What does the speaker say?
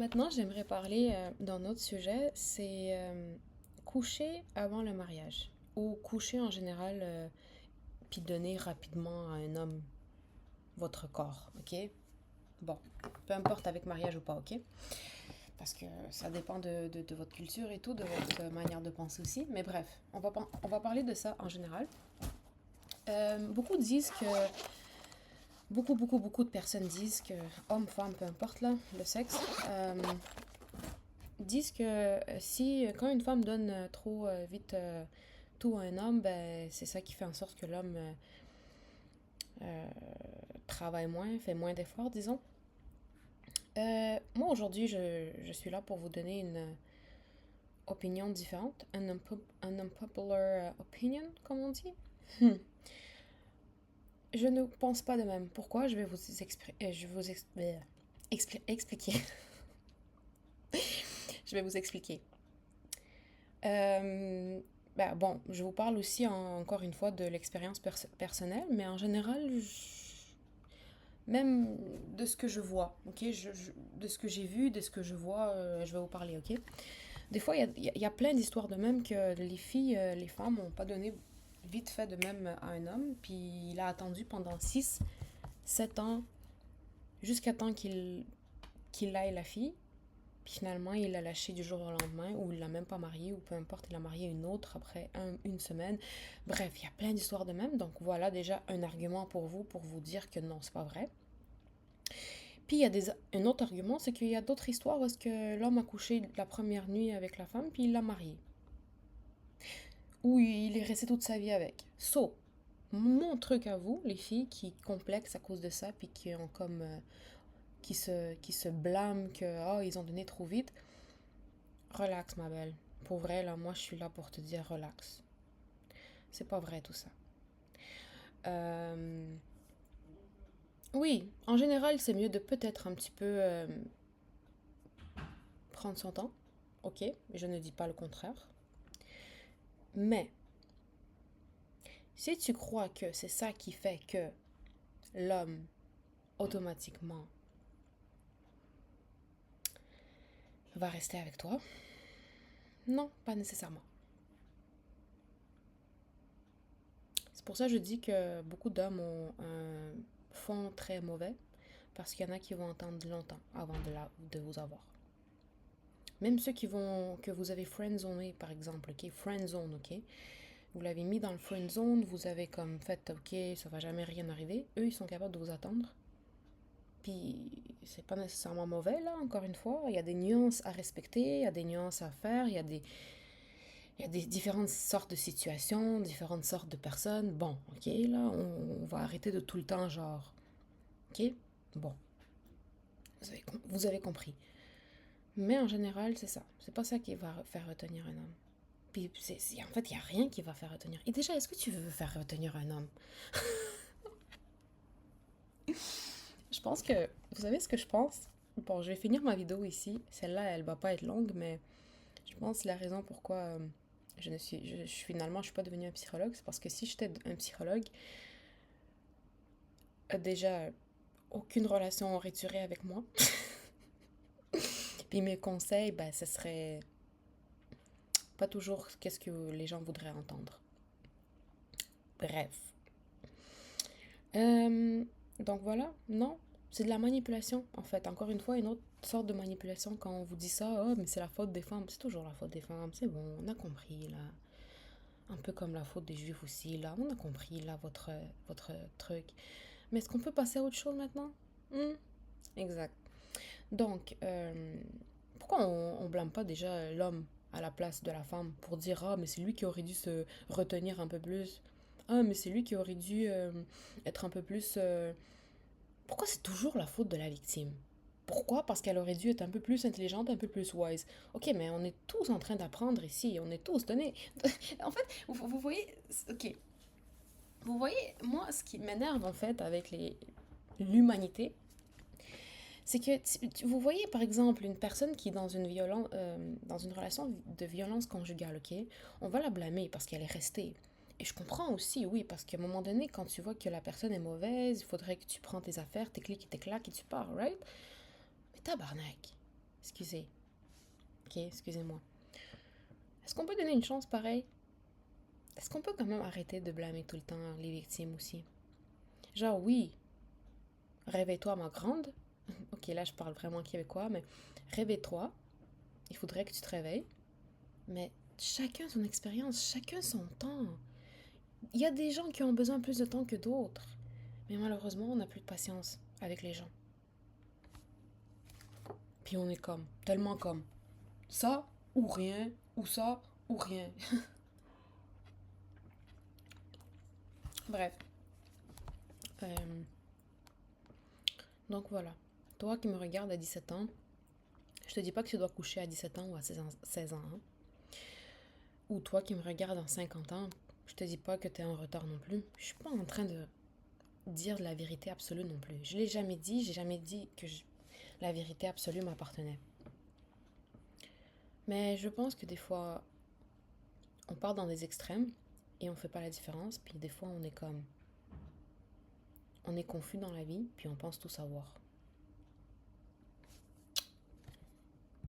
Maintenant, j'aimerais parler d'un autre sujet, c'est coucher avant le mariage ou coucher en général, puis donner rapidement à un homme votre corps, ok? Bon, peu importe avec mariage ou pas, ok? Parce que ça dépend de votre culture et tout, de votre manière de penser aussi. Mais bref, on va parler de ça en général. Beaucoup disent que, beaucoup de personnes disent que, homme, femme, peu importe là, le sexe, disent que si quand une femme donne trop vite tout à un homme, ben c'est ça qui fait en sorte que l'homme euh, travaille moins, fait moins d'efforts, disons. Moi aujourd'hui, je suis là pour vous donner une opinion différente, un unpopular opinion, comme on dit. Je ne pense pas de même. Pourquoi? Je vais vous, expliquer. Je vais vous expliquer. Euh, bon, je vous parle aussi encore une fois de l'expérience personnelle, mais en général, même de ce que je vois, ok? De ce que j'ai vu, de ce que je vois, je vais vous parler, ok? Des fois, il y a plein d'histoires de même que les filles, les femmes n'ont pas donné vite fait de même à un homme, puis il a attendu pendant 6 7 ans, jusqu'à temps qu'il aille la fille. Puis finalement, il l'a lâché du jour au lendemain, ou il l'a même pas marié, ou peu importe, il a marié une autre après une semaine. Bref, il y a plein d'histoires de même. Donc voilà déjà un argument pour vous dire que non, c'est pas vrai. Puis il y a un autre argument, c'est qu'il y a d'autres histoires où est-ce que l'homme a couché la première nuit avec la femme, puis il l'a mariée. Ou il est resté toute sa vie avec. So, mon truc à vous, les filles qui complexent à cause de ça, puis qui ont comme... qui se blâment que, oh, ils ont donné trop vite. Relax, ma belle. Pour vrai, là, moi, je suis là pour te dire relax. C'est pas vrai tout ça. Euh, Oui, en général, c'est mieux de peut-être un petit peu prendre son temps. Ok, je ne dis pas le contraire. Mais si tu crois que c'est ça qui fait que l'homme, automatiquement, va rester avec toi, non, pas nécessairement. C'est pour ça que je dis que beaucoup d'hommes ont un fond très mauvais, parce qu'il y en a qui vont attendre longtemps avant de vous avoir. Même ceux que vous avez friendzoné, par exemple, ok, friendzone, ok, vous l'avez mis dans le friendzone, vous avez comme fait, ok, ça va jamais rien arriver, eux, ils sont capables de vous attendre. Puis, c'est pas nécessairement mauvais, là, encore une fois, il y a des nuances à respecter, il y a des nuances à faire, il y a des différentes sortes de situations, différentes sortes de personnes. Bon, ok, là, on va arrêter de tout le temps, genre, ok, bon, vous avez compris. Mais en général, c'est ça. C'est pas ça qui va faire retenir un homme. Puis, en fait, il n'y a rien qui va faire retenir. Et déjà, est-ce que tu veux faire retenir un homme? Je pense que... Vous savez ce que je pense? Bon, je vais finir ma vidéo ici. Celle-là, elle va pas être longue, mais je pense que la raison pourquoi finalement, je suis pas devenue un psychologue, c'est parce que si j'étais un psychologue, déjà, aucune relation aurait duré avec moi. Puis mes conseils, ben, ce serait pas toujours qu'est-ce que les gens voudraient entendre. Bref. Euh, donc voilà, non, c'est de la manipulation en fait. Encore une fois, une autre sorte de manipulation quand on vous dit ça, oh mais c'est la faute des femmes, c'est toujours la faute des femmes, c'est bon, on a compris là. Un peu comme la faute des juifs aussi, là, on a compris là votre truc. Mais est-ce qu'on peut passer à autre chose maintenant? Hmm. Exact. Donc, pourquoi on blâme pas déjà l'homme à la place de la femme pour dire ah mais c'est lui qui aurait dû se retenir un peu plus. Ah mais c'est lui qui aurait dû être un peu plus pourquoi c'est toujours la faute de la victime? Pourquoi? Parce qu'elle aurait dû être un peu plus intelligente, un peu plus wise. Ok, mais on est tous en train d'apprendre ici, on est tous donnés. En fait, vous voyez, ok, vous voyez, moi, ce qui m'énerve en fait avec l'humanité, c'est que vous voyez par exemple une personne qui est dans une relation de violence conjugale, ok, on va la blâmer parce qu'elle est restée. Et je comprends aussi, oui, parce qu'à un moment donné, quand tu vois que la personne est mauvaise, il faudrait que tu prends tes affaires, tes clics et tes claques et tu pars, right? Mais tabarnak, Excusez. Ok, excusez-moi. Est-ce qu'on peut donner une chance pareille? Est-ce qu'on peut quand même arrêter de blâmer tout le temps les victimes aussi? Genre, oui, réveille-toi, ma grande. Ok, là, je parle vraiment québécois, mais réveille-toi. Il faudrait que tu te réveilles. Mais chacun son expérience, chacun son temps. Il y a des gens qui ont besoin plus de temps que d'autres. Mais malheureusement, on n'a plus de patience avec les gens. Puis on est comme, tellement comme, ça ou rien, ou ça ou rien. Bref. Euh, donc voilà. Toi qui me regardes à 17 ans, je te dis pas que tu dois coucher à 17 ans ou à 16 ans. Hein. Ou toi qui me regardes à 50 ans, je te dis pas que tu es en retard non plus. Je suis pas en train de dire la vérité absolue non plus. Je l'ai jamais dit, j'ai jamais dit que la vérité absolue m'appartenait. Mais je pense que des fois, on part dans des extrêmes et on fait pas la différence. Puis des fois, on est comme, on est confus dans la vie, puis on pense tout savoir.